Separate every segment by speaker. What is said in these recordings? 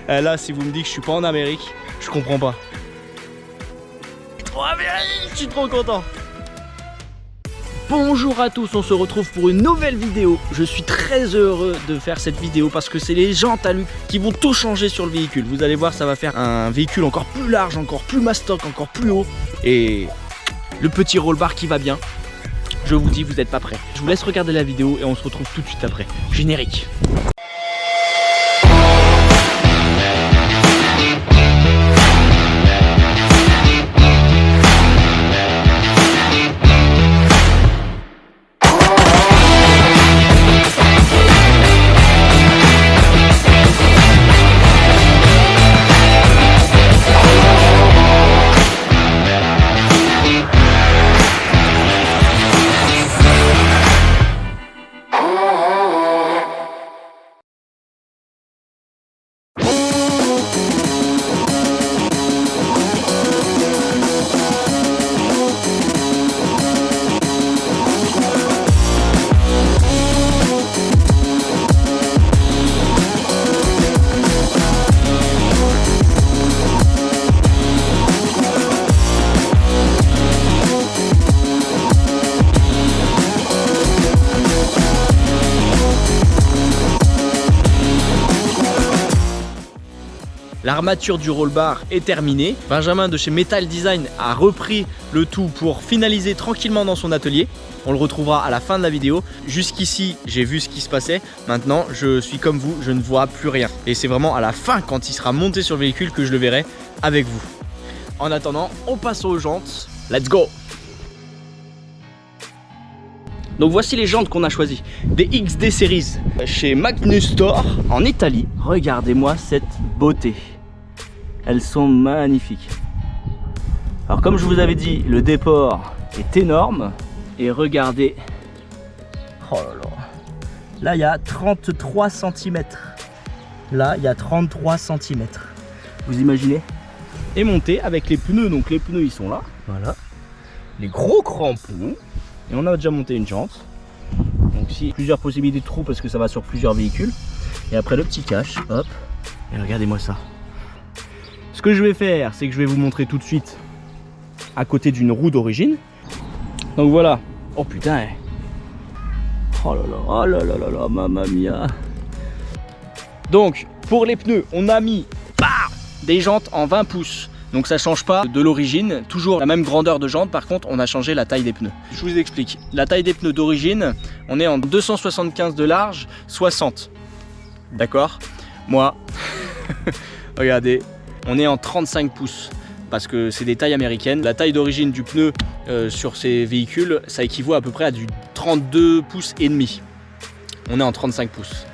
Speaker 1: Là, si vous me dites que je suis pas en Amérique, je comprends pas. Oh, Amérique, je suis trop content. Bonjour à tous, on se retrouve pour une nouvelle vidéo. Je suis très heureux de faire cette vidéo parce que c'est les jantes à Luc qui vont tout changer sur le véhicule. Vous allez voir, ça va faire un véhicule encore plus large, encore plus mastoc, encore plus haut. Et le petit roll bar qui va bien. Je vous dis, vous n'êtes pas prêts. Je vous laisse regarder la vidéo et on se retrouve tout de suite après. Générique. L'armature du roll bar est terminée. Benjamin de chez Metal Design a repris le tout pour finaliser tranquillement dans son atelier. On le retrouvera à la fin de la vidéo. Jusqu'ici, j'ai vu ce qui se passait. Maintenant, je suis comme vous, je ne vois plus rien. Et c'est vraiment à la fin, quand il sera monté sur le véhicule, que je le verrai avec vous. En attendant, on passe aux jantes. Let's go! Donc voici les jantes qu'on a choisies. Des XD Series chez Magnus Store en Italie. Regardez-moi cette beauté. Elles sont magnifiques. Alors comme je vous avais dit, le déport est énorme. Et regardez. Oh là là. Là il y a 33 cm. Là il y a 33 cm. Vous imaginez? Et monté avec les pneus. Donc les pneus ils sont là. Voilà. Les gros crampons. Et on a déjà monté une jante. Donc ici plusieurs possibilités de trous parce que ça va sur plusieurs véhicules. Et après le petit cache. Hop. Et regardez-moi ça. Ce que je vais faire, c'est que je vais vous montrer tout de suite à côté d'une roue d'origine. Donc voilà. Oh putain. Oh là là, oh là là là là, mamma mia. Donc pour les pneus, on a mis des jantes en 20 pouces. Donc ça change pas de l'origine, toujours la même grandeur de jante. Par contre, on a changé la taille des pneus. Je vous explique. La taille des pneus d'origine, on est en 275 de large, 60. D'accord? Moi, regardez. On est en 35 pouces parce que c'est des tailles américaines. La taille d'origine du pneu sur ces véhicules, ça équivaut à peu près à du 32 pouces et demi. On est en 35 pouces.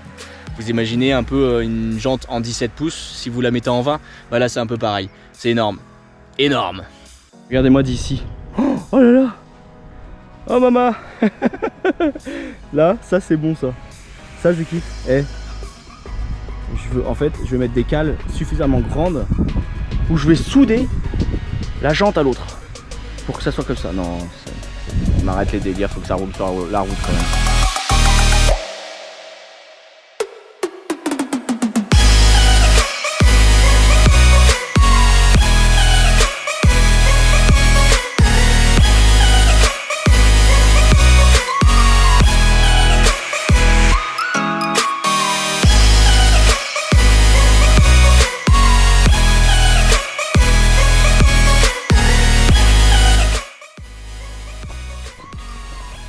Speaker 1: Vous imaginez un peu une jante en 17 pouces, si vous la mettez en 20, bah là c'est un peu pareil. C'est énorme. Énorme. Regardez-moi d'ici. Oh là là. Oh maman. Là, ça c'est bon ça. Ça je kiffe. Eh. En fait, je vais mettre des cales suffisamment grandes où je vais souder la jante à l'autre pour que ça soit comme ça. Non, on arrête les délires, faut que ça roule sur la route quand même.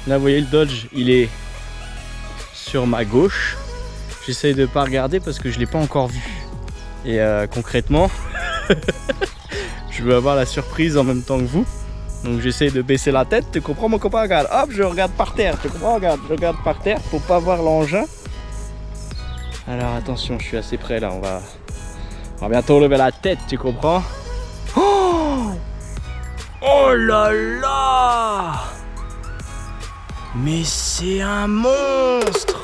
Speaker 1: Là vous voyez le Dodge, il est sur ma gauche. J'essaye de ne pas regarder parce que je ne l'ai pas encore vu. Et concrètement, je veux avoir la surprise en même temps que vous. Donc j'essaye de baisser la tête, tu comprends mon copain? Regarde, hop, je regarde par terre, tu comprends? Regarde, je regarde par terre pour pas voir l'engin. Alors attention, je suis assez près là, on va bientôt lever la tête, tu comprends? Oh, oh là là! Mais c'est un monstre!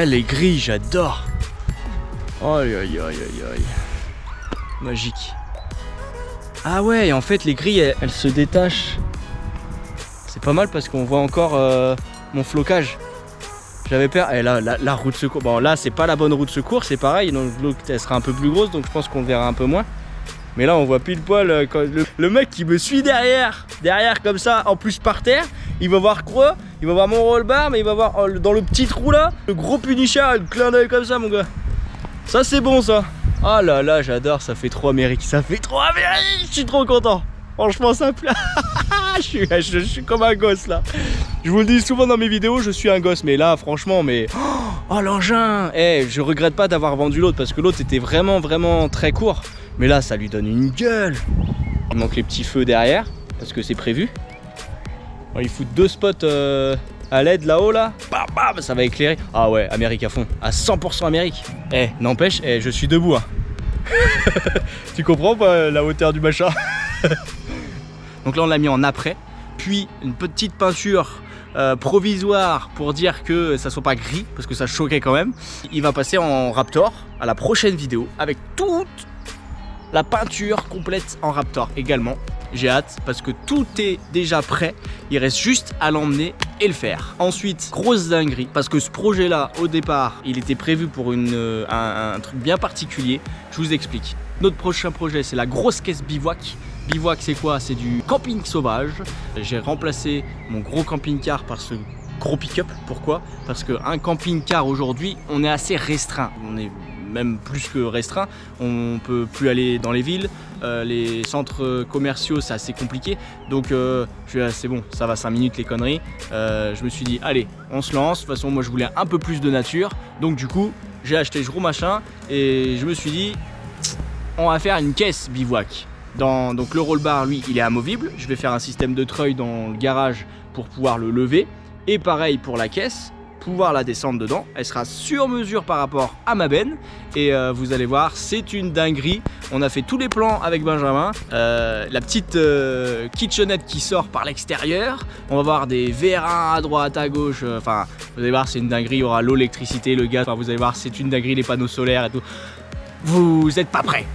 Speaker 1: les grilles, j'adore. Aïe aïe aïe aïe aïe. Magique. Ah ouais, en fait les grilles elles se détachent. C'est pas mal parce qu'on voit encore mon flocage. J'avais peur. Et là, la roue de secours. Bon là c'est pas la bonne roue de secours, c'est pareil, donc l'eau elle sera un peu plus grosse, donc je pense qu'on le verra un peu moins. Mais là on voit pile poil le mec qui me suit derrière comme ça, en plus par terre, il va voir quoi? Il va voir mon roll bar, mais il va voir dans le petit trou là, le gros punisher, le clin d'œil comme ça mon gars. Ça c'est bon ça. Ah là là, j'adore, ça fait trop Amérique, ça fait trop Amérique, je suis trop content. Franchement ça plaît. je suis comme un gosse là. Je vous le dis souvent dans mes vidéos, je suis un gosse, mais là franchement, mais oh l'engin. Je regrette pas d'avoir vendu l'autre parce que l'autre était vraiment très court. Mais là ça lui donne une gueule. Il manque les petits feux derrière parce que c'est prévu. Alors, il fout 2 spots à LED là-haut là. Bam, bam, ça va éclairer. Ah ouais, Amérique à fond, à 100% Amérique. N'empêche, je suis debout hein. Tu comprends pas la hauteur du machin. Donc là on l'a mis en après. Puis une petite peinture provisoire pour dire que ça soit pas gris parce que ça choquait quand même. Il va passer en Raptor à la prochaine vidéo avec toute la peinture complète en Raptor également. J'ai hâte parce que tout est déjà prêt, il reste juste à l'emmener et le faire. Ensuite, grosse dinguerie, parce que ce projet là au départ il était prévu pour un truc bien particulier. Je vous explique. Notre prochain projet c'est la grosse caisse bivouac. Bivouac c'est quoi? C'est du camping sauvage. J'ai remplacé mon gros camping-car par ce gros pick-up. Pourquoi? Parce qu'un camping-car aujourd'hui on est assez restreint. On est même plus que restreint, on peut plus aller dans les villes, les centres commerciaux c'est assez compliqué, donc c'est bon, ça va 5 minutes les conneries. Je me suis dit allez on se lance, de toute façon moi je voulais un peu plus de nature, donc du coup j'ai acheté ce gros machin et je me suis dit on va faire une caisse bivouac. Donc le roll bar lui il est amovible, je vais faire un système de treuil dans le garage pour pouvoir le lever, et pareil pour la caisse, pouvoir la descendre dedans, elle sera sur mesure par rapport à ma benne et vous allez voir c'est une dinguerie. On a fait tous les plans avec Benjamin, la petite kitchenette qui sort par l'extérieur, on va voir des vérins à droite à gauche, enfin vous allez voir c'est une dinguerie, il y aura l'eau, l'électricité, le gaz, vous allez voir c'est une dinguerie, les panneaux solaires et tout. Vous n'êtes pas prêts.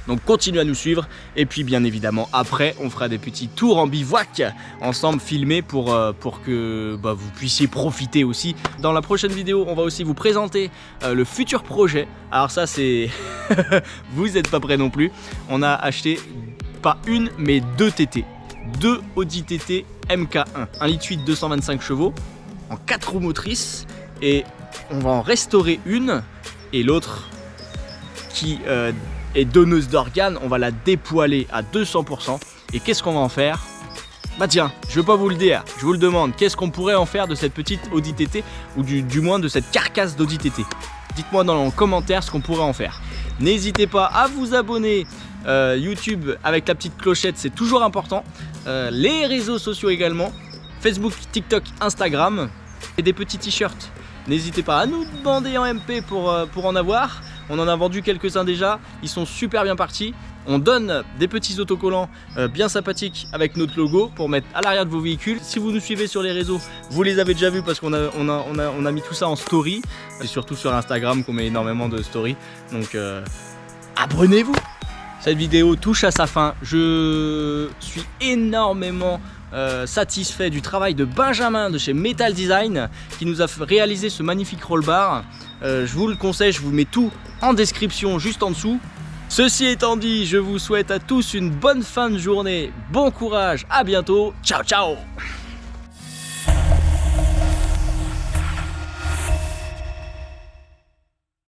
Speaker 1: Donc continuez à nous suivre et puis bien évidemment après on fera des petits tours en bivouac ensemble filmés pour que vous puissiez profiter aussi. Dans la prochaine vidéo on va aussi vous présenter le futur projet. Alors ça c'est vous n'êtes pas prêts non plus. On a acheté pas une mais 2 TT, 2 Audi TT MK1, 1,8 litre 225 chevaux en 4 roues motrices, et on va en restaurer une et l'autre qui et donneuse d'organes, on va la dépoiler à 200%. Et qu'est-ce qu'on va en faire? Bah tiens, je vais pas vous le dire, je vous le demande, qu'est-ce qu'on pourrait en faire de cette petite Audi TT, ou du moins de cette carcasse d'Audi TT? Dites-moi dans les commentaires ce qu'on pourrait en faire. N'hésitez pas à vous abonner, YouTube avec la petite clochette, c'est toujours important. Les réseaux sociaux également, Facebook, TikTok, Instagram, et des petits t-shirts. N'hésitez pas à nous demander en MP pour en avoir. On en a vendu quelques-uns déjà, ils sont super bien partis. On donne des petits autocollants bien sympathiques avec notre logo pour mettre à l'arrière de vos véhicules. Si vous nous suivez sur les réseaux, vous les avez déjà vus parce qu'on a mis tout ça en story. Et surtout sur Instagram qu'on met énormément de stories. Donc abonnez-vous. Cette vidéo touche à sa fin. Je suis énormément satisfait du travail de Benjamin de chez Metal Design qui nous a réalisé ce magnifique roll bar. Je vous le conseille, je vous mets tout en description juste en dessous. Ceci étant dit, je vous souhaite à tous une bonne fin de journée, bon courage, à bientôt, ciao ciao.